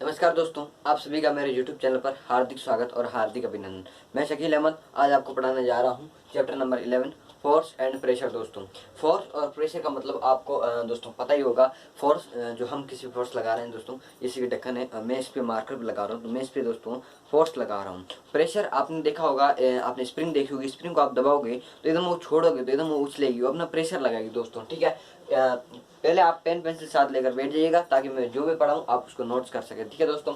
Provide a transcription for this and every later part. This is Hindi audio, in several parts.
नमस्कार दोस्तों, आप सभी का मेरे YouTube चैनल पर हार्दिक स्वागत और हार्दिक अभिनंदन। मैं शकील अहमद आज आपको पढ़ाने जा रहा हूँ chapter number 11 force and pressure. दोस्तों, फोर्स और प्रेशर का मतलब आपको दोस्तों पता ही होगा। फोर्स जो हम किसी फोर्स लगा रहे हैं दोस्तों, जैसे कि ढक्कन है, मैं इस पे मार्कर भी लगा रहा हूँ तो मैं इस पे दोस्तों फोर्स लगा रहा हूँ। प्रेशर आपने देखा होगा, आपने स्प्रिंग देखी होगी, स्प्रिंग को आप दबाओगे तो एकदम वो छोड़ोगे तो एकदम वो उछलेगी, वो अपना प्रेशर लगाएगी दोस्तों। ठीक है, पहले आप पेन पेंसिल साथ लेकर बैठ जाइएगा ताकि मैं जो भी पढ़ाऊँ आप उसको नोट्स कर सकें। ठीक है दोस्तों,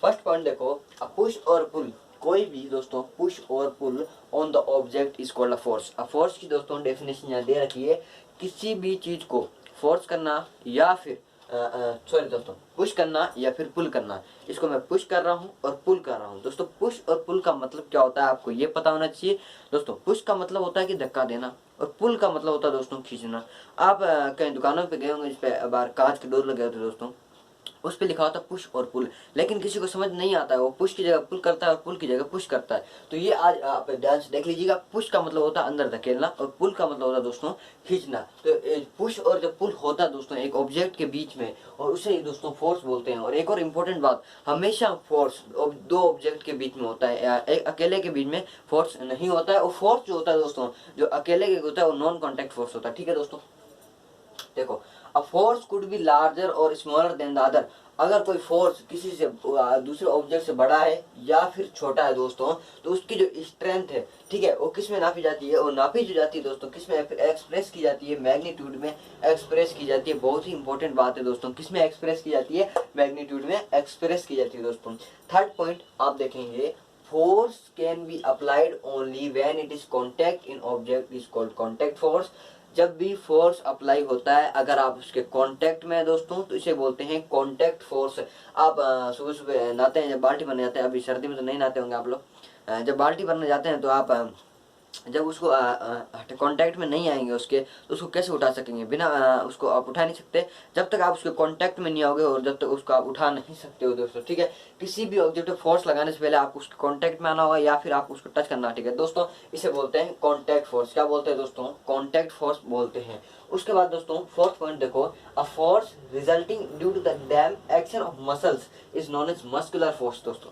फर्स्ट पॉइंट देखो, पुश और पुल। कोई भी दोस्तों पुश और pull on the object is called a force. Force की दोस्तों डेफिनेशन यहाँ दे रखी है, किसी भी चीज को फोर्स करना या फिर सॉरी दोस्तों, पुश करना या फिर पुल करना। इसको मैं पुश कर रहा हूँ और पुल कर रहा हूँ। दोस्तों, पुश और पुल का मतलब क्या होता है आपको ये पता होना चाहिए। दोस्तों, पुश का मतलब होता है कि धक्का देना और पुल का मतलब होता है दोस्तों खींचना। आप कहीं दुकानों पे गए होंगे, जिस पे बाहर कांच के डोर लगे होते दोस्तों, उस पे लिखा होता है पुश और पुल, लेकिन किसी को समझ नहीं आता है, वो पुश की जगह पुल करता है और पुल की जगह पुश करता है। तो ये आज आप ध्यान से देख लीजिएगा, पुश का मतलब होता है अंदर धकेलना और पुल का मतलब होता है दोस्तों खींचना। तो पुश और जब पुल होता है दोस्तों एक ऑब्जेक्ट के बीच में, और उसे ही दोस्तों फोर्स बोलते हैं। और एक और इम्पोर्टेंट बात, हमेशा फोर्स दो ऑब्जेक्ट के बीच में होता है, एक अकेले के बीच में फोर्स नहीं होता है। और फोर्स जो होता है दोस्तों, जो अकेले के होता है वो नॉन कॉन्टैक्ट फोर्स होता है। ठीक है दोस्तों, देखो, a force could be larger और स्मॉलर देन द अदर। अगर कोई फोर्स किसी से दूसरे ऑब्जेक्ट से बड़ा है या फिर छोटा है दोस्तों, तो उसकी जो स्ट्रेंथ है, ठीक है, वो किस में नापी जाती है, वो नापी जो जाती है दोस्तों किस में एक्सप्रेस की जाती है, मैग्नीट्यूड में एक्सप्रेस की जाती है। बहुत ही इंपॉर्टेंट बात है दोस्तों, किस में एक्सप्रेस की जाती है, मैग्नीट्यूड में एक्सप्रेस की जाती है दोस्तों। थर्ड पॉइंट आप देखेंगे, force can be applied only when it is contact in object is called contact force. जब भी फोर्स अप्लाई होता है अगर आप उसके कांटेक्ट में है दोस्तों, तो इसे बोलते हैं कांटेक्ट फोर्स। आप सुबह सुबह नहाते हैं, जब बाल्टी भरने जाते हैं, अभी सर्दी में तो नहीं नहाते होंगे आप लोग, जब बाल्टी भरने जाते हैं तो आप जब उसको कांटेक्ट में नहीं आएंगे उसके, तो उसको कैसे उठा सकेंगे, बिना उसको आप उठा नहीं सकते जब तक आप उसके कांटेक्ट में नहीं आओगे, और जब तक उसको आप उठा नहीं सकते हो दोस्तों। ठीक है, किसी भी ऑब्जेक्ट पे फोर्स लगाने से पहले आपको उसके कांटेक्ट में आना होगा या फिर आपको उसको टच करना। ठीक है दोस्तों, इसे बोलते हैं कांटेक्ट फोर्स। क्या बोलते हैं दोस्तों, कांटेक्ट फोर्स बोलते हैं। उसके बाद दोस्तों फोर्थ पॉइंट देखो, a force resulting due to the dam action of muscles is known as muscular force. दोस्तों,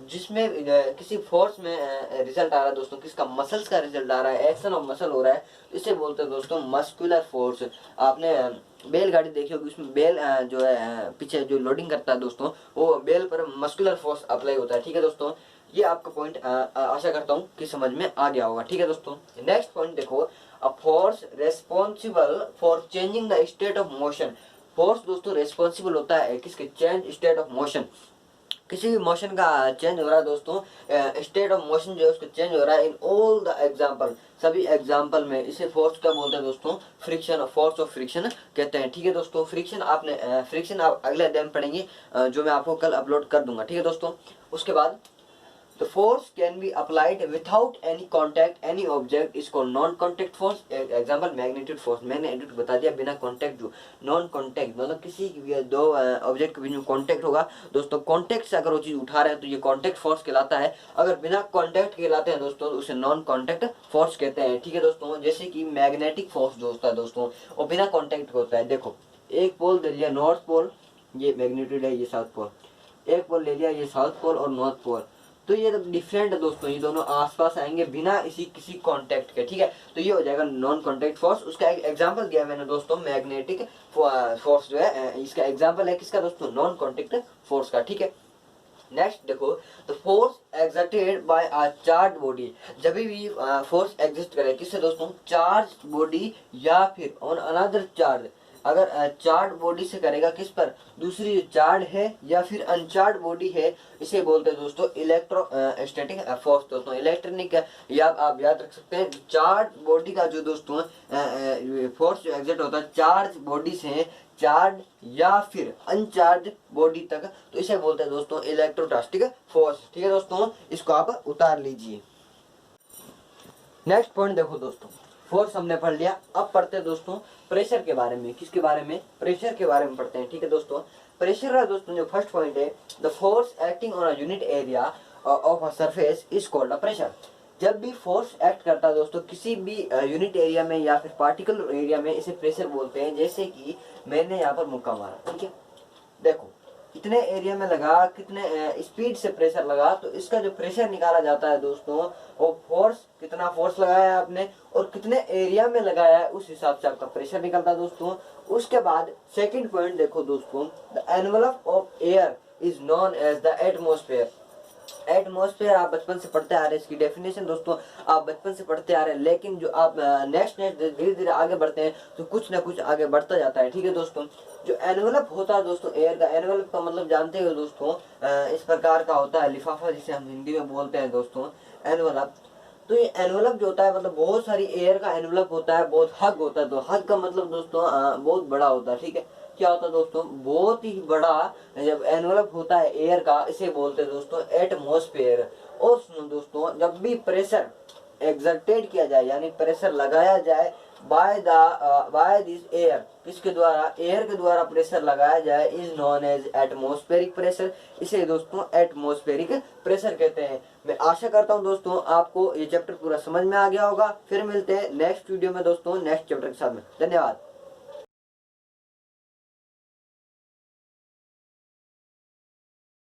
जिसमें किसी फोर्स में रिजल्ट आ रहा है दोस्तों, किसका, मसल्स का रिजल्ट आ रहा है, एक्शन ऑफ मसल हो रहा है, तो इसे बोलते हैं दोस्तों मस्कुलर फोर्स। आपने बैलगाड़ी देखी होगी, उसमें बेल जो है पीछे जो लोडिंग करता है दोस्तों, वो बेल पर मस्कुलर फोर्स अप्लाई होता है। ठीक है दोस्तों, ये आपका पॉइंट आशा करता हूँ कि समझ में आ गया होगा। ठीक है दोस्तों, नेक्स्ट पॉइंट देखो, a force responsible for changing the state of motion. Force दोस्तों रेस्पॉन्सिबल होता है किसके, चेंज स्टेट ऑफ मोशन। किसी भी मोशन का चेंज हो रहा है दोस्तों, स्टेट ऑफ मोशन जो है उसको चेंज हो रहा है इन ऑल द एग्जांपल, सभी एग्जांपल में, इसे फोर्स क्या बोलते हैं दोस्तों, फ्रिक्शन, फोर्स ऑफ फ्रिक्शन कहते हैं। ठीक है दोस्तों, फ्रिक्शन आपने फ्रिक्शन आप अगले अध्याय में पढ़ेंगे, जो मैं आपको कल अपलोड कर दूंगा। ठीक है दोस्तों, उसके बाद the force can be applied without any contact any object is called non contact force। Example magnitude force, मैंने एडिट बता दिया, बिना कांटेक्ट जो नॉन कांटेक्ट मतलब किसी दो ऑब्जेक्ट के बीच में कांटेक्ट होगा दोस्तों, कांटेक्ट से अगर वो चीज उठा रहे हैं तो ये कांटेक्ट फोर्स कहलाता है। अगर बिना कांटेक्ट कहलाते हैं दोस्तों तो उसे नॉन कांटेक्ट फोर्स कहते हैं। ठीक है दोस्तों, जैसे कि मैग्नेटिक फोर्स जो होता है दोस्तों वो बिना कांटेक्ट होता है। देखो, एक पोल दे लिया नॉर्थ पोल, ये मैग्नीट्यूड है, ये साउथ पोल, एक पोल ले लिया, ये साउथ पोल और नॉर्थ पोल, तो ये डिफरेंट है दोस्तों, ये दोनों आसपास आएंगे बिना इसी किसी कांटेक्ट के। ठीक है, तो ये हो जाएगा नॉन कांटेक्ट फोर्स। उसका एक एग्जांपल दिया मैंने दोस्तों, मैग्नेटिक फोर्स जो है, इसका एग्जांपल है किसका दोस्तों, नॉन कांटेक्ट फोर्स का। ठीक है, नेक्स्ट देखो, the force exerted by a charge body. जब भी फोर्स एग्जिस्ट करे किससे दोस्तों, चार्ज बॉडी या फिर ऑन अनदर चार्ज, अगर चार्ज बॉडी से करेगा किस पर, दूसरी जो चार्ज है या फिर अनचार्ज बॉडी है, इसे बोलते हैं दोस्तों इलेक्ट्रोस्टैटिक फोर्स। दोस्तों इलेक्ट्रॉनिक या आप याद रख सकते हैं, चार्ज बॉडी का जो दोस्तों फोर्स जो एग्जिट होता है चार्ज बॉडी से चार्ज या फिर अनचार्ज बॉडी तक, तो इसे बोलते हैं दोस्तों इलेक्ट्रोस्टैटिक फोर्स। ठीक है दोस्तों, इसको आप उतार लीजिए। नेक्स्ट पॉइंट देखो दोस्तों, फोर्स हमने पढ़ लिया, अब पढ़ते हैं दोस्तों प्रेशर के बारे में। किसके बारे में, प्रेशर के बारे में पढ़ते हैं। ठीक है दोस्तों, प्रेशर का दोस्तों जो फर्स्ट पॉइंट है, the force acting on a unit area of a surface is called a pressure. जब भी फोर्स एक्ट करता है दोस्तों किसी भी यूनिट एरिया में या फिर पार्टिकल एरिया में, इसे प्रेशर बोलते हैं। जैसे कि मैंने यहाँ पर मुक्का मारा, ठीक है, देखो कितने एरिया में लगा, कितने स्पीड से प्रेशर लगा, तो इसका जो प्रेशर निकाला जाता है दोस्तों, वो फोर्स, कितना फोर्स लगाया है आपने और कितने एरिया में लगाया है, उस हिसाब से आपका प्रेशर निकलता है दोस्तों। उसके बाद सेकंड पॉइंट देखो दोस्तों, the envelope of air is known as the atmosphere. Atmosphere आप बचपन से पढ़ते आ रहे हैं, इसकी डेफिनेशन दोस्तों आप बचपन से पढ़ते आ रहे हैं, लेकिन जो आप नेक्स्ट धीरे धीरे आगे बढ़ते हैं तो कुछ ना कुछ आगे बढ़ता जाता है, ठीक है दोस्तों। जो एनवलप होता है दोस्तों एयर का, एनवलप का मतलब जानते हो दोस्तों, इस प्रकार का होता है, लिफाफा जिसे हम हिंदी में बोलते हैं दोस्तों, एनवलप। तो ये एनवलप जो होता है मतलब बहुत सारी एयर का एनवलप होता है, बहुत हग होता है। तो हग का मतलब दोस्तों बहुत बड़ा होता है, ठीक है। क्या होता है दोस्तों, बहुत ही बड़ा जब एनवलप होता है एयर का, इसे बोलते हैं दोस्तों एटमॉस्फेयर। और सुनो दोस्तों, जब भी प्रेशर एक्सर्टेड किया जाए यानी प्रेशर लगाया जाए बाय दिस एयर, किसके द्वारा, एयर के द्वारा प्रेशर लगाया जाए, is known as atmospheric pressure. इसे दोस्तों एटमॉस्फेरिक प्रेशर कहते हैं। मैं आशा करता हूं दोस्तों आपको ये चैप्टर पूरा समझ में आ गया होगा। फिर मिलते हैं नेक्स्ट वीडियो में दोस्तों, नेक्स्ट चैप्टर के साथ में। धन्यवाद।